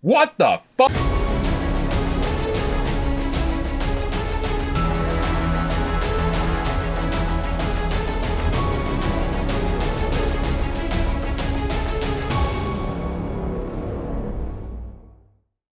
What the fuck?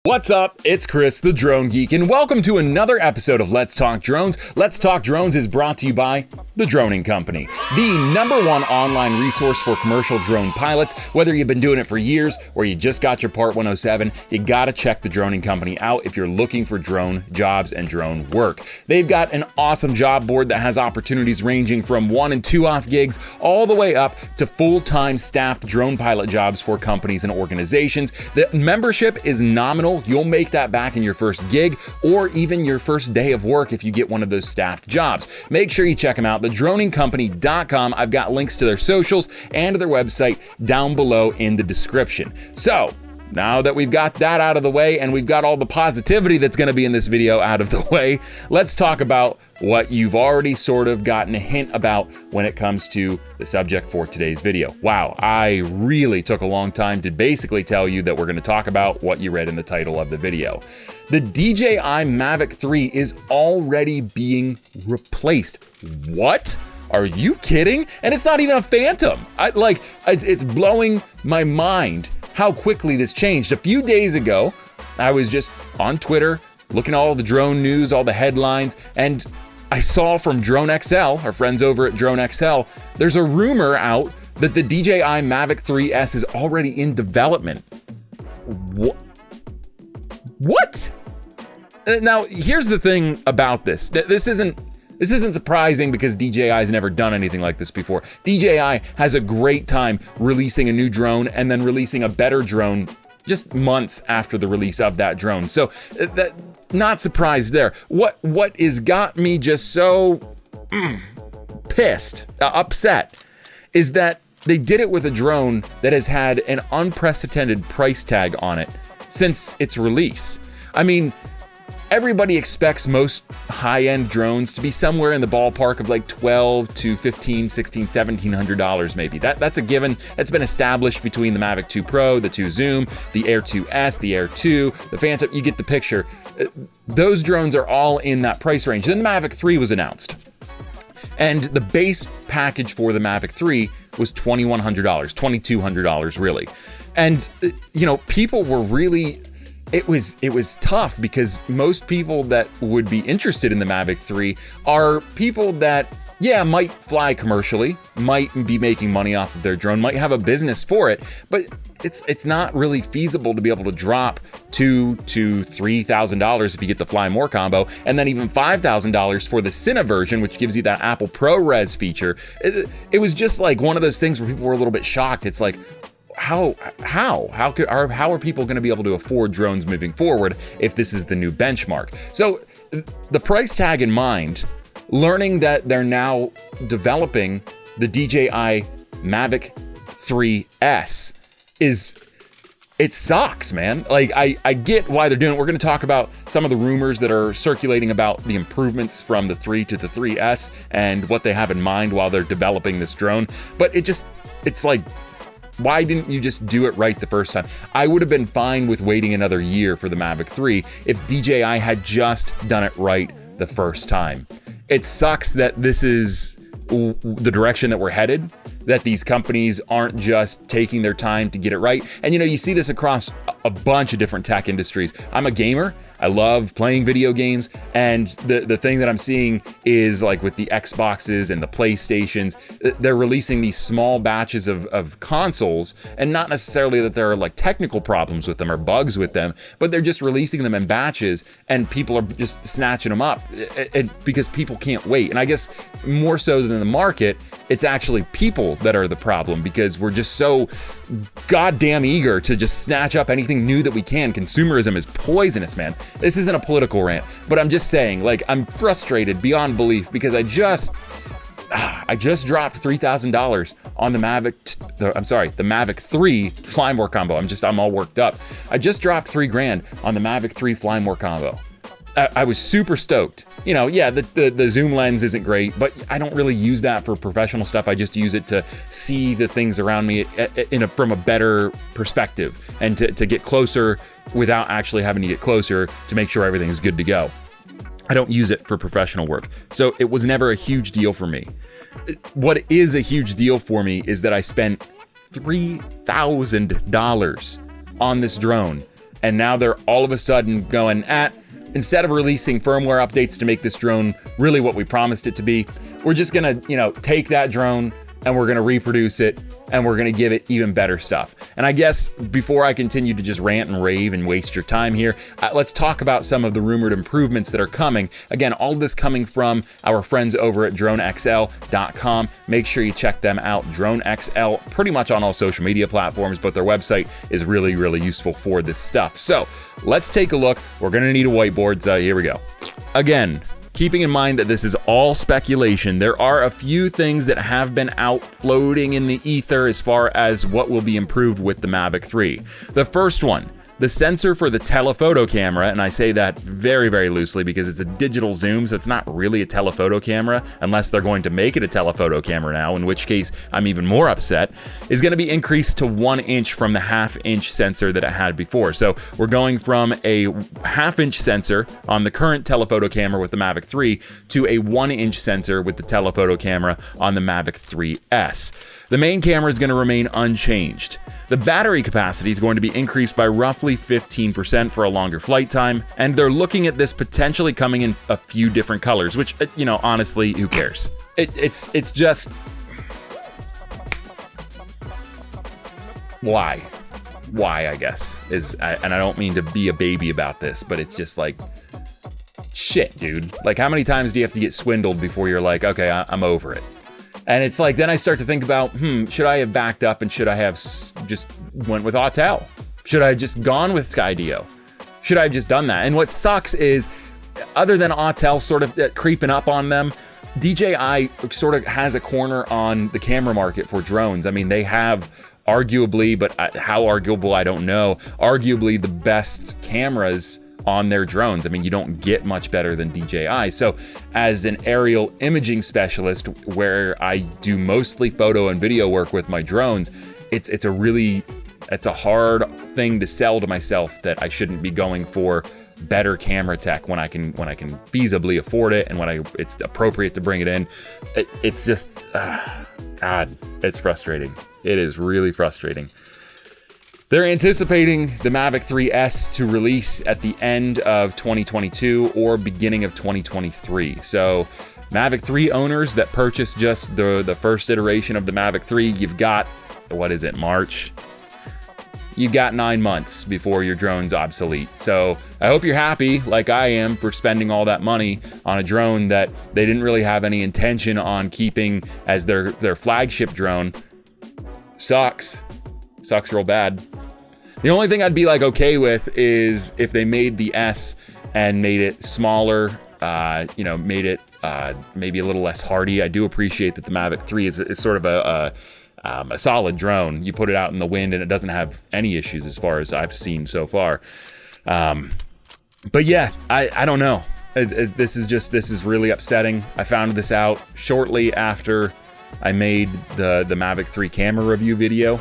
What's up? It's Chris, the Drone Geek, and welcome to another episode of Let's Talk Drones. Let's Talk Drones is brought to you by The Droning Company, the #1 online resource for commercial drone pilots. Whether you've been doing it for years or you just got your Part 107, you gotta check The Droning Company out if you're looking for drone jobs and drone work. They've got an awesome job board that has opportunities ranging from 1 and 2 off gigs all the way up to full-time staffed drone pilot jobs for companies and organizations. The membership is nominal. You'll make that back in your first gig or even your first day of work if you get one of those staffed jobs. Make sure you check them out, thedroningcompany.com. I've got links to their socials and to their website down below in the description. So, now that we've got that out of the way and we've got all the positivity that's going to be in this video out of the way, let's talk about what you've already sort of gotten a hint about when it comes to the subject for today's video. Wow, I really took a long time to basically tell you that we're going to talk about what you read in the title of the video. The DJI Mavic 3 is already being replaced. What? Are you kidding? And it's not even a Phantom. It's blowing my mind how quickly this changed. A few days ago, I was just on Twitter looking at all the drone news, all the headlines, and I saw from DroneXL, our friends over at DroneXL, there's a rumor out that the DJI Mavic 3S is already in development. What? Now, here's the thing about this. This isn't surprising because DJI has never done anything like this before. DJI has a great time releasing a new drone and then releasing a better drone just months after the release of that drone. So not surprised there. What has got me just so upset is that they did it with a drone that has had an unprecedented price tag on it since its release. I mean, everybody expects most high-end drones to be somewhere in the ballpark of like $1,200 to $1,500, $1,600, $1,700 maybe. That's a given. That's been established between the Mavic 2 Pro, the 2 Zoom, the Air 2S, the Air 2, the Phantom. You get the picture. Those drones are all in that price range. Then the Mavic 3 was announced. And the base package for the Mavic 3 was $2,100, $2,200 really. And, people were really... It was tough because most people that would be interested in the Mavic 3 are people that, might fly commercially, might be making money off of their drone, might have a business for it, but it's not really feasible to be able to drop $2,000 to $3,000 if you get the Fly More combo, and then even $5,000 for the Cine version, which gives you that Apple ProRes feature. It was just like one of those things where people were a little bit shocked. It's like, how are people going to be able to afford drones moving forward if this is the new benchmark? So the price tag in mind, learning that they're now developing the DJI Mavic 3S it sucks, man. Like, I get why they're doing it. We're going to talk about some of the rumors that are circulating about the improvements from the 3 to the 3S and what they have in mind while they're developing this drone. But it's like, why didn't you just do it right the first time? I would have been fine with waiting another year for the Mavic 3 if DJI had just done it right the first time. It sucks that this is the direction that we're headed, that these companies aren't just taking their time to get it right. And you see this across a bunch of different tech industries. I'm a gamer. I love playing video games, and the thing that I'm seeing is like with the Xboxes and the PlayStations, they're releasing these small batches of consoles, and not necessarily that there are like technical problems with them or bugs with them, but they're just releasing them in batches, and people are just snatching them up because people can't wait. And I guess more so than the market, it's actually people that are the problem because we're just so goddamn eager to just snatch up anything new that we can. Consumerism is poisonous, man. This isn't a political rant, but I'm just saying, like, I'm frustrated beyond belief because I just dropped $3,000 on the Mavic 3 Fly More combo. I'm all worked up. I just dropped $3,000 on the Mavic 3 Fly More combo. I was super stoked. You know, yeah, the zoom lens isn't great, but I don't really use that for professional stuff. I just use it to see the things around me from a better perspective, and to get closer without actually having to get closer to make sure everything's good to go. I don't use it for professional work. So it was never a huge deal for me. What is a huge deal for me is that I spent $3,000 on this drone. And now they're all of a sudden going, instead of releasing firmware updates to make this drone really what we promised it to be, we're just gonna, take that drone and we're gonna reproduce it, and we're gonna give it even better stuff. And I guess before I continue to just rant and rave and waste your time here, let's talk about some of the rumored improvements that are coming. Again, all of this coming from our friends over at DroneXL.com. Make sure you check them out. DroneXL, pretty much on all social media platforms, but their website is really, really useful for this stuff. So let's take a look. We're gonna need a whiteboard, so here we go. Again, keeping in mind that this is all speculation, there are a few things that have been out floating in the ether as far as what will be improved with the Mavic 3. The first one, the sensor for the telephoto camera, and I say that very, very loosely because it's a digital zoom, so it's not really a telephoto camera, unless they're going to make it a telephoto camera now, in which case I'm even more upset, is going to be increased to 1 inch from the 1/2 inch sensor that it had before. So we're going from a 1/2 inch sensor on the current telephoto camera with the Mavic 3 to a 1 inch sensor with the telephoto camera on the Mavic 3S. The main camera is going to remain unchanged. The battery capacity is going to be increased by roughly 15% for a longer flight time, and they're looking at this potentially coming in a few different colors, which, honestly, who cares? It's just... Why, I guess, and I don't mean to be a baby about this, but it's just like, shit, dude. Like, how many times do you have to get swindled before you're like, okay, I'm over it? And it's like, then I start to think about, should I have backed up, and should I have just went with Autel? Should I have just gone with Skydio? Should I have just done that? And what sucks is, other than Autel sort of creeping up on them, DJI sort of has a corner on the camera market for drones. I mean, they have arguably, but how arguable, I don't know, arguably the best cameras on their drones. I mean, you don't get much better than DJI. So as an aerial imaging specialist, where I do mostly photo and video work with my drones, it's a hard thing to sell to myself that I shouldn't be going for better camera tech when I can feasibly afford it, and when it's appropriate to bring it in. It's just, God, it's frustrating. It is really frustrating. They're anticipating the Mavic 3S to release at the end of 2022 or beginning of 2023. So Mavic 3 owners that purchase just the first iteration of the Mavic 3, you've got, March? You've got 9 months before your drone's obsolete. So I hope you're happy, like I am, for spending all that money on a drone that they didn't really have any intention on keeping as their flagship drone. Sucks real bad. The only thing I'd be okay with is if they made the S and made it smaller, made it maybe a little less hardy. I do appreciate that the Mavic 3 is sort of a solid drone. You put it out in the wind and it doesn't have any issues as far as I've seen so far. But yeah, I don't know. This is really upsetting. I found this out shortly after I made the Mavic 3 camera review video,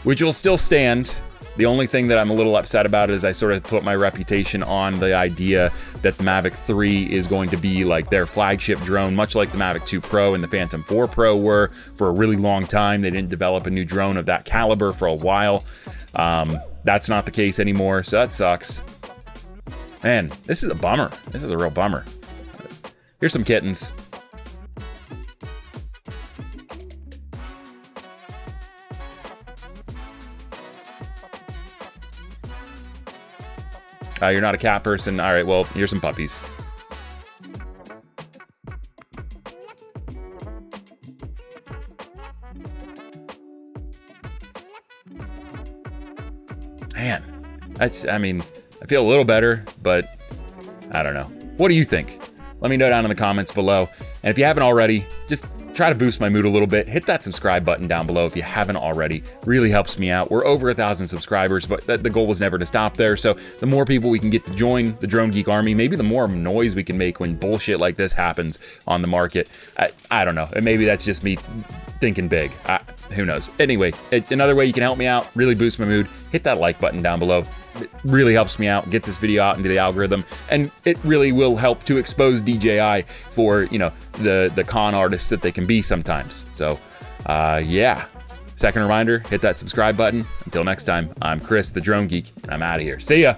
which will still stand. The only thing that I'm a little upset about is I sort of put my reputation on the idea that the Mavic 3 is going to be like their flagship drone, much like the Mavic 2 Pro and the Phantom 4 Pro were for a really long time. They didn't develop a new drone of that caliber for a while. That's not the case anymore, so that sucks. Man, this is a bummer. This is a real bummer. Here's some kittens. You're not a cat person? All right, well, here's some puppies. Man, I feel a little better, but I don't know. What do you think? Let me know down in the comments below. And if you haven't already, just try to boost my mood a little bit, hit that subscribe button down below if you haven't already. Really helps me out. We're over 1,000 subscribers, but the goal was never to stop there. So the more people we can get to join the Drone Geek Army, maybe the more noise we can make when bullshit like this happens on the market. I don't know. And maybe that's just me thinking big. Who knows? Anyway, another way you can help me out, really boost my mood, hit that like button down below. It really helps me out, gets this video out into the algorithm, and it really will help to expose DJI for, you know, the con artists that they can be sometimes. So, yeah. Second reminder, hit that subscribe button. Until next time, I'm Chris, the Drone Geek, and I'm out of here. See ya!